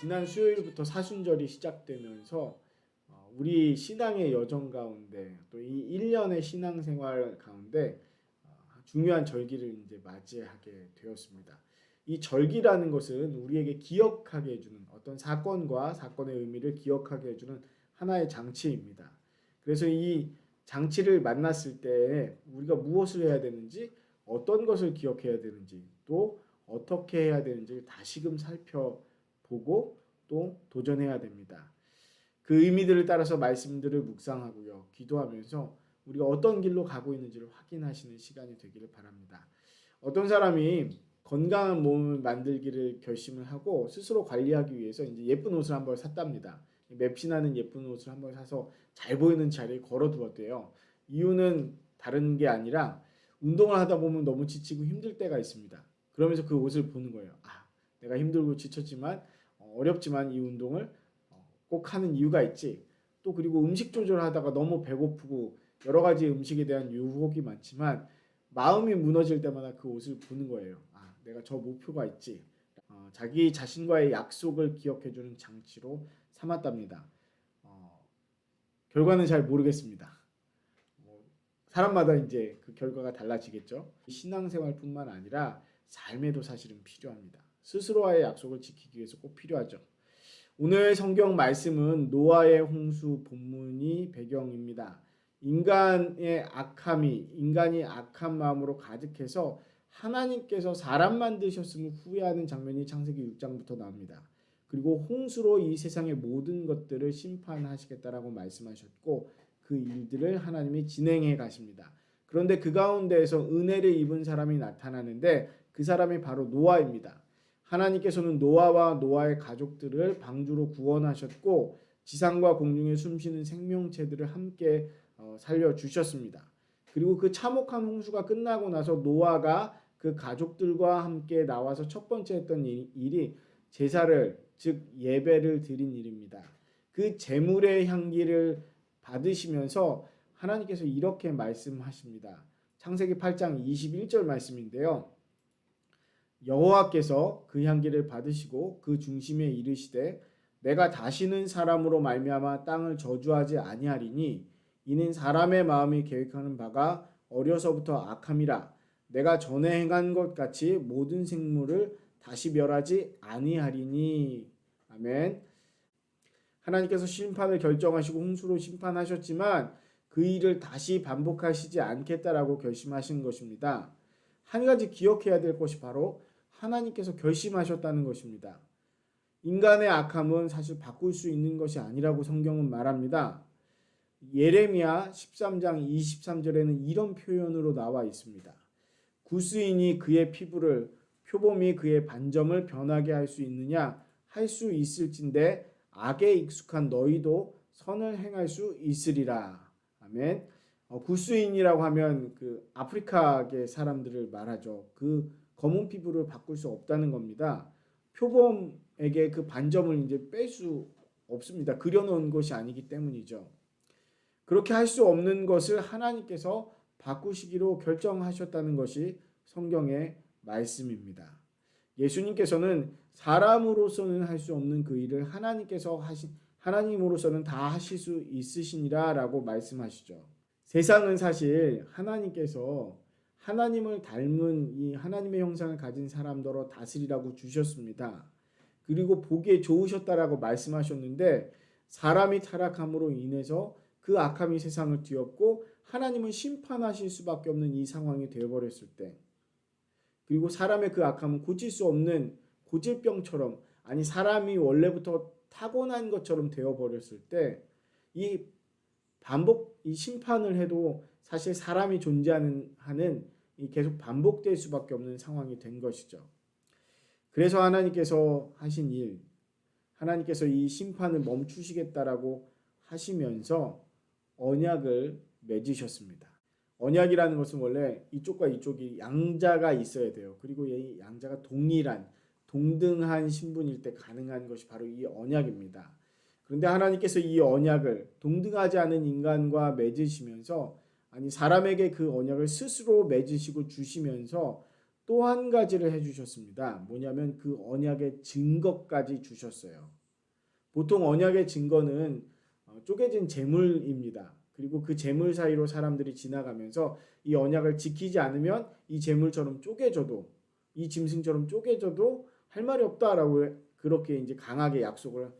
지난 수요일부터 사순절이 시작되면서 우리 신앙의 여정 가운데 또 이 1년의 신앙생활 가운데 중요한 절기를 이제 맞이하게 되었습니다. 이 절기라는 것은 우리에게 기억하게 해주는 어떤 사건과 사건의 의미를 기억하게 해주는 하나의 장치입니다. 그래서 이 장치를 만났을 때 우리가 무엇을 해야 되는지, 어떤 것을 기억해야 되는지, 또 어떻게 해야 되는지를 다시금 살펴보고 또 도전해야 됩니다. 그 의미들을 따라서 말씀들을 묵상하고요, 기도하면서 우리가 어떤 길로 가고 있는지를 확인하시는 시간이 되기를 바랍니다. 어떤 사람이 건강한 몸을 만들기를 결심을 하고 스스로 관리하기 위해서 이제 예쁜 옷을 한 벌 샀답니다. 맵신하는 예쁜 옷을 한 벌 사서 잘 보이는 자리에 걸어두었대요. 이유는 다른 게 아니라 운동을 하다 보면 너무 지치고 힘들 때가 있습니다. 그러면서 그 옷을 보는 거예요. 내가 힘들고 지쳤지만 어렵지만 이 운동을 꼭 하는 이유가 있지. 또 그리고 음식 조절하다가 너무 배고프고 여러 가지 음식에 대한 유혹이 많지만 마음이 무너질 때마다 그 옷을 보는 거예요. 내가 저 목표가 있지. 자기 자신과의 약속을 기억해주는 장치로 삼았답니다. 결과는 잘 모르겠습니다. 사람마다 이제 그 결과가 달라지겠죠. 신앙생활뿐만 아니라 삶에도 사실은 필요합니다. 스스로와의 약속을 지키기 위해서 꼭 필요하죠. 오늘 성경 말씀은 노아의 홍수 본문이 배경입니다. 인간이 악한 마음으로 가득해서 하나님께서 사람 만드셨음을 후회하는 장면이 창세기 6장부터 나옵니다. 그리고 홍수로 이 세상의 모든 것들을 심판하시겠다라고 말씀하셨고 그 일들을 하나님이 진행해 가십니다. 그런데 그 가운데에서 은혜를 입은 사람이 나타나는데 그 사람이 바로 노아입니다. 하나님께서는 노아와 노아의 가족들을 방주로 구원하셨고 지상과 공중에 숨쉬는 생명체들을 함께 살려주셨습니다. 그리고 그 참혹한 홍수가 끝나고 나서 노아가 그 가족들과 함께 나와서 첫 번째 했던 일이 제사를, 즉 예배를 드린 일입니다. 그 제물의 향기를 받으시면서 하나님께서 이렇게 말씀하십니다. 창세기 8장 21절 말씀인데요. 여호와께서 그 향기를 받으시고 그 중심에 이르시되 내가 다시는 사람으로 말미암아 땅을 저주하지 아니하리니 이는 사람의 마음이 계획하는 바가 어려서부터 악함이라. 내가 전에 행한 것 같이 모든 생물을 다시 멸하지 아니하리니. 아멘. 하나님께서 심판을 결정하시고 홍수로 심판하셨지만 그 일을 다시 반복하시지 않겠다라고 결심하신 것입니다. 한 가지 기억해야 될 것이 바로 하나님께서 결심하셨다는 것입니다. 인간의 악함은 사실 바꿀 수 있는 것이 아니라고 성경은 말합니다. 예레미야 13장 23절에는 이런 표현으로 나와 있습니다. 구스인이 그의 피부를, 표범이 그의 반점을 변하게 할 수 있느냐? 할 수 있을진데 악에 익숙한 너희도 선을 행할 수 있으리라. 아멘. 구스인이라고 하면 그 아프리카계 사람들을 말하죠. 그 검은 피부를 바꿀 수 없다는 겁니다. 표범에게 그 반점을 이제 뺄 수 없습니다. 그려놓은 것이 아니기 때문이죠. 그렇게 할 수 없는 것을 하나님께서 바꾸시기로 결정하셨다는 것이 성경의 말씀입니다. 예수님께서는 사람으로서는 할 수 없는 그 일을 하나님으로서는 다 하실 수 있으시니라라고 말씀하시죠. 세상은 사실 하나님께서 하나님을 닮은 이 하나님의 형상을 가진 사람더러 다스리라고 주셨습니다. 그리고 보기에 좋으셨다라고 말씀하셨는데 사람이 타락함으로 인해서 그 악함이 세상을 뒤엎고 하나님은 심판하실 수밖에 없는 이 상황이 되어버렸을 때, 그리고 사람의 그 악함은 고칠 수 없는 고질병처럼, 아니 사람이 원래부터 타고난 것처럼 되어버렸을 때 이 심판을 해도 사실 사람이 존재하는 이 계속 반복될 수밖에 없는 상황이 된 것이죠. 그래서 하나님께서 하신 일, 하나님께서 이 심판을 멈추시겠다라고 하시면서 언약을 맺으셨습니다. 언약이라는 것은 원래 이쪽과 이쪽이 양자가 있어야 돼요. 그리고 이 양자가 동등한 신분일 때 가능한 것이 바로 이 언약입니다. 그런데 하나님께서 이 언약을 동등하지 않은 인간과 맺으시면서, 아니 사람에게 그 언약을 스스로 맺으시고 주시면서 또 한 가지를 해주셨습니다. 뭐냐면 그 언약의 증거까지 주셨어요. 보통 언약의 증거는 쪼개진 재물입니다. 그리고 그 재물 사이로 사람들이 지나가면서 이 언약을 지키지 않으면 이 재물처럼 쪼개져도, 이 짐승처럼 쪼개져도 할 말이 없다라고 그렇게 이제 강하게 약속을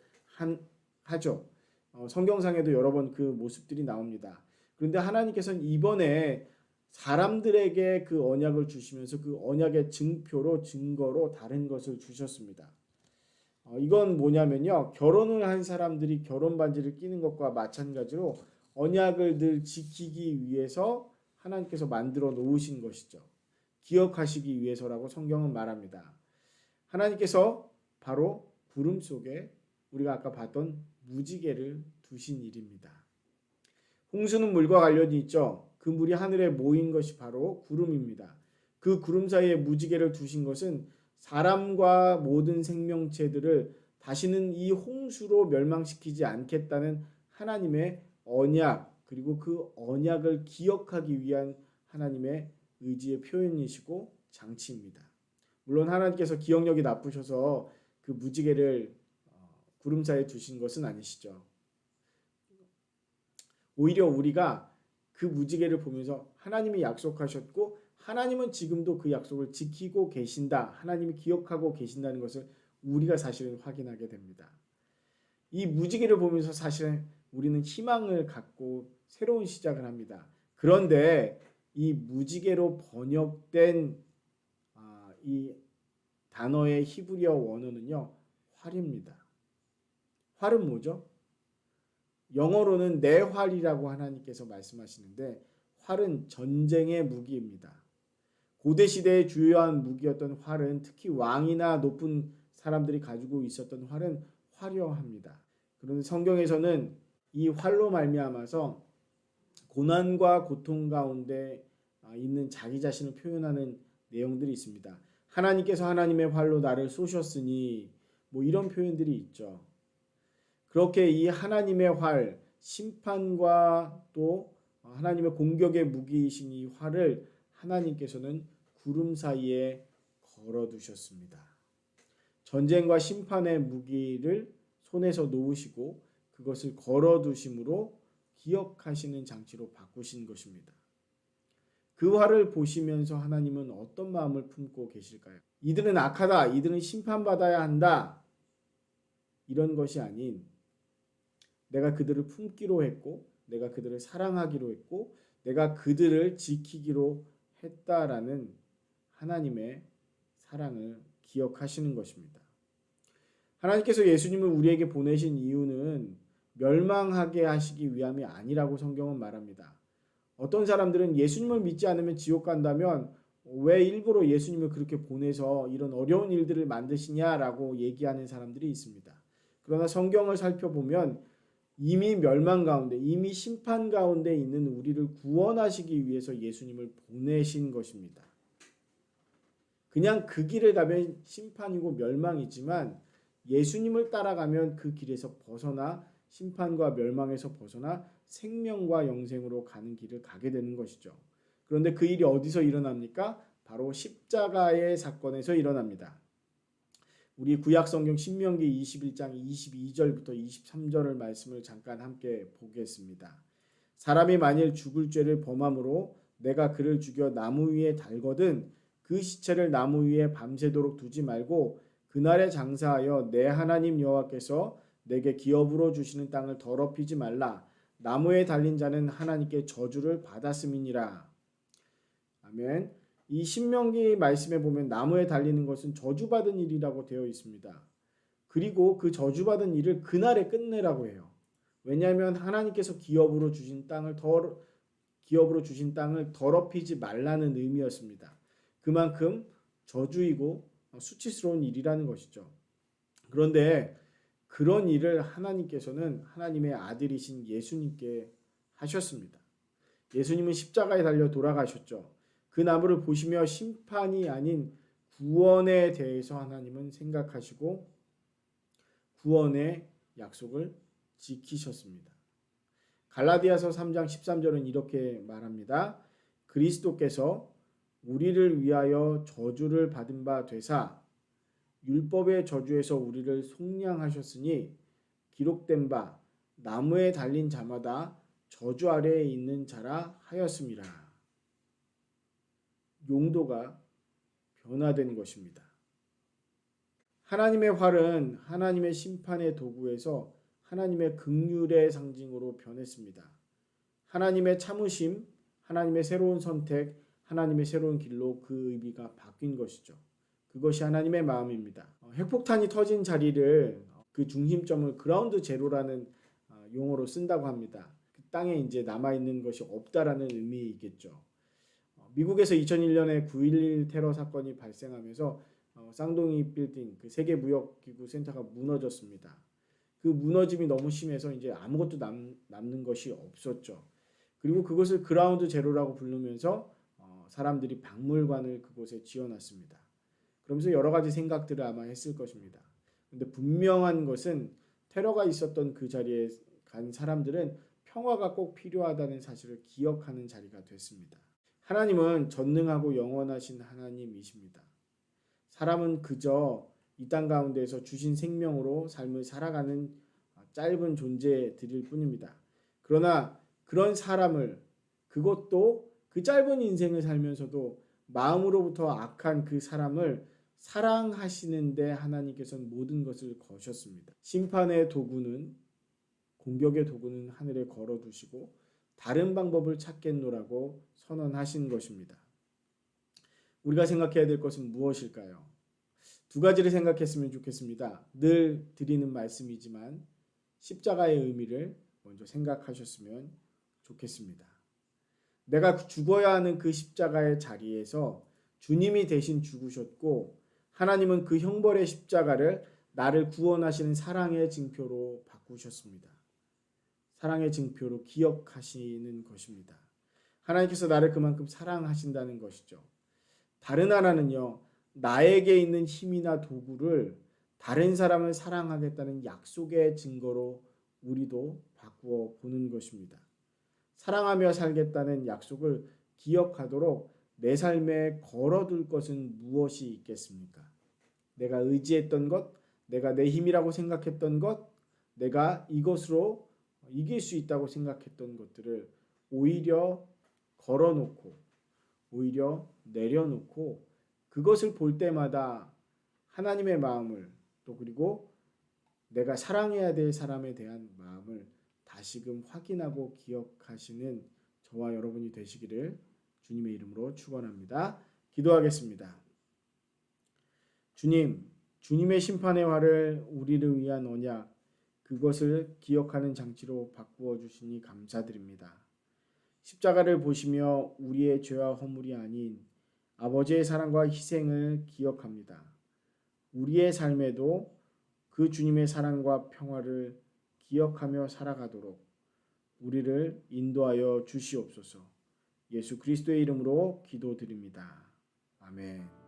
하죠. 성경상에도 여러 번 그 모습들이 나옵니다. 그런데 하나님께서는 이번에 사람들에게 그 언약을 주시면서 그 언약의 증표로, 증거로 다른 것을 주셨습니다. 이건 뭐냐면요, 결혼을 한 사람들이 결혼 반지를 끼는 것과 마찬가지로 언약을 늘 지키기 위해서 하나님께서 만들어 놓으신 것이죠. 기억하시기 위해서라고 성경은 말합니다. 하나님께서 바로 구름 속에 우리가 아까 봤던 무지개를 두신 일입니다. 홍수는 물과 관련이 있죠. 그 물이 하늘에 모인 것이 바로 구름입니다. 그 구름 사이에 무지개를 두신 것은 사람과 모든 생명체들을 다시는 이 홍수로 멸망시키지 않겠다는 하나님의 언약, 그리고 그 언약을 기억하기 위한 하나님의 의지의 표현이시고 장치입니다. 물론 하나님께서 기억력이 나쁘셔서 그 무지개를 구름 사이에 두신 것은 아니시죠. 오히려 우리가 그 무지개를 보면서 하나님이 약속하셨고 하나님은 지금도 그 약속을 지키고 계신다, 하나님이 기억하고 계신다는 것을 우리가 사실은 확인하게 됩니다. 이 무지개를 보면서 사실은 우리는 희망을 갖고 새로운 시작을 합니다. 그런데 이 무지개로 번역된 이 단어의 히브리어 원어는요, 활입니다. 활은 뭐죠? 영어로는 내 활이라고 하나님께서 말씀하시는데 활은 전쟁의 무기입니다. 고대 시대의 주요한 무기였던 활은, 특히 왕이나 높은 사람들이 가지고 있었던 활은 화려합니다. 그런데 성경에서는 이 활로 말미암아서 고난과 고통 가운데 있는 자기 자신을 표현하는 내용들이 있습니다. 하나님께서 하나님의 활로 나를 쏘셨으니, 뭐 이런 표현들이 있죠. 그렇게 이 하나님의 활, 심판과 또 하나님의 공격의 무기이신 이 활을 하나님께서는 구름 사이에 걸어두셨습니다. 전쟁과 심판의 무기를 손에서 놓으시고 그것을 걸어두심으로 기억하시는 장치로 바꾸신 것입니다. 그 활을 보시면서 하나님은 어떤 마음을 품고 계실까요? 이들은 악하다, 이들은 심판받아야 한다, 이런 것이 아닌, 내가 그들을 품기로 했고 내가 그들을 사랑하기로 했고 내가 그들을 지키기로 했다라는 하나님의 사랑을 기억하시는 것입니다. 하나님께서 예수님을 우리에게 보내신 이유는 멸망하게 하시기 위함이 아니라고 성경은 말합니다. 어떤 사람들은 예수님을 믿지 않으면 지옥 간다면 왜 일부러 예수님을 그렇게 보내서 이런 어려운 일들을 만드시냐라고 얘기하는 사람들이 있습니다. 그러나 성경을 살펴보면 이미 멸망 가운데, 이미 심판 가운데 있는 우리를 구원하시기 위해서 예수님을 보내신 것입니다. 그냥 그 길을 가면 심판이고 멸망이지만 예수님을 따라가면 그 길에서 벗어나 심판과 멸망에서 벗어나 생명과 영생으로 가는 길을 가게 되는 것이죠. 그런데 그 일이 어디서 일어납니까? 바로 십자가의 사건에서 일어납니다. 우리 구약성경 신명기 21장 22절부터 23절을 말씀을 잠깐 함께 보겠습니다. 사람이 만일 죽을 죄를 범함으로 내가 그를 죽여 나무 위에 달거든 그 시체를 나무 위에 밤새도록 두지 말고 그날에 장사하여 내 하나님 여호와께서 내게 기업으로 주시는 땅을 더럽히지 말라. 나무에 달린 자는 하나님께 저주를 받았음이니라. 아멘. 이 신명기 말씀에 보면 나무에 달리는 것은 저주받은 일이라고 되어 있습니다. 그리고 그 저주받은 일을 그날에 끝내라고 해요. 왜냐하면 하나님께서 기업으로 주신 땅을 더럽히지 말라는 의미였습니다. 그만큼 저주이고 수치스러운 일이라는 것이죠. 그런데 그런 일을 하나님께서는 하나님의 아들이신 예수님께 하셨습니다. 예수님은 십자가에 달려 돌아가셨죠. 그 나무를 보시며 심판이 아닌 구원에 대해서 하나님은 생각하시고 구원의 약속을 지키셨습니다. 갈라디아서 3장 13절은 이렇게 말합니다. 그리스도께서 우리를 위하여 저주를 받은 바 되사 율법의 저주에서 우리를 속량하셨으니 기록된 바 나무에 달린 자마다 저주 아래에 있는 자라 하였습니다. 용도가 변화된 것입니다. 하나님의 활은 하나님의 심판의 도구에서 하나님의 긍휼의 상징으로 변했습니다. 하나님의 참으심, 하나님의 새로운 선택, 하나님의 새로운 길로 그 의미가 바뀐 것이죠. 그것이 하나님의 마음입니다. 핵폭탄이 터진 자리를 그 중심점을 그라운드 제로라는 용어로 쓴다고 합니다. 그 땅에 이제 남아있는 것이 없다라는 의미이겠죠. 미국에서 2001년에 9.11 테러 사건이 발생하면서 쌍둥이 빌딩, 그 세계무역기구 센터가 무너졌습니다. 그 무너짐이 너무 심해서 이제 아무것도 남는 것이 없었죠. 그리고 그것을 그라운드 제로라고 부르면서 사람들이 박물관을 그곳에 지어놨습니다. 그러면서 여러 가지 생각들을 아마 했을 것입니다. 그런데 분명한 것은 테러가 있었던 그 자리에 간 사람들은 평화가 꼭 필요하다는 사실을 기억하는 자리가 됐습니다. 하나님은 전능하고 영원하신 하나님이십니다. 사람은 그저 이 땅 가운데에서 주신 생명으로 삶을 살아가는 짧은 존재들일 뿐입니다. 그러나 그런 사람을, 그것도 그 짧은 인생을 살면서도 마음으로부터 악한 그 사람을 사랑하시는데 하나님께서는 모든 것을 거셨습니다. 심판의 도구는, 공격의 도구는 하늘에 걸어두시고 다른 방법을 찾겠노라고 선언하신 것입니다. 우리가 생각해야 될 것은 무엇일까요? 두 가지를 생각했으면 좋겠습니다. 늘 드리는 말씀이지만 십자가의 의미를 먼저 생각하셨으면 좋겠습니다. 내가 죽어야 하는 그 십자가의 자리에서 주님이 대신 죽으셨고 하나님은 그 형벌의 십자가를 나를 구원하시는 사랑의 징표로 바꾸셨습니다. 사랑의 징표로 기억하시는 것입니다. 하나님께서 나를 그만큼 사랑하신다는 것이죠. 다른 하나는요, 나에게 있는 힘이나 도구를 다른 사람을 사랑하겠다는 약속의 증거로 우리도 바꾸어 보는 것입니다. 사랑하며 살겠다는 약속을 기억하도록 내 삶에 걸어둘 것은 무엇이 있겠습니까? 내가 의지했던 것, 내가 내 힘이라고 생각했던 것, 내가 이것으로 이길 수 있다고 생각했던 것들을 오히려 걸어놓고, 오히려 내려놓고 그것을 볼 때마다 하나님의 마음을, 또 그리고 내가 사랑해야 될 사람에 대한 마음을 다시금 확인하고 기억하시는 저와 여러분이 되시기를 주님의 이름으로 축원합니다. 기도하겠습니다. 주님, 주님의 심판의 활을 우리를 위한 언약, 그것을 기억하는 장치로 바꾸어 주시니 감사드립니다. 십자가를 보시며 우리의 죄와 허물이 아닌 아버지의 사랑과 희생을 기억합니다. 우리의 삶에도 그 주님의 사랑과 평화를 기억하며 살아가도록 우리를 인도하여 주시옵소서. 예수 그리스도의 이름으로 기도드립니다. 아멘.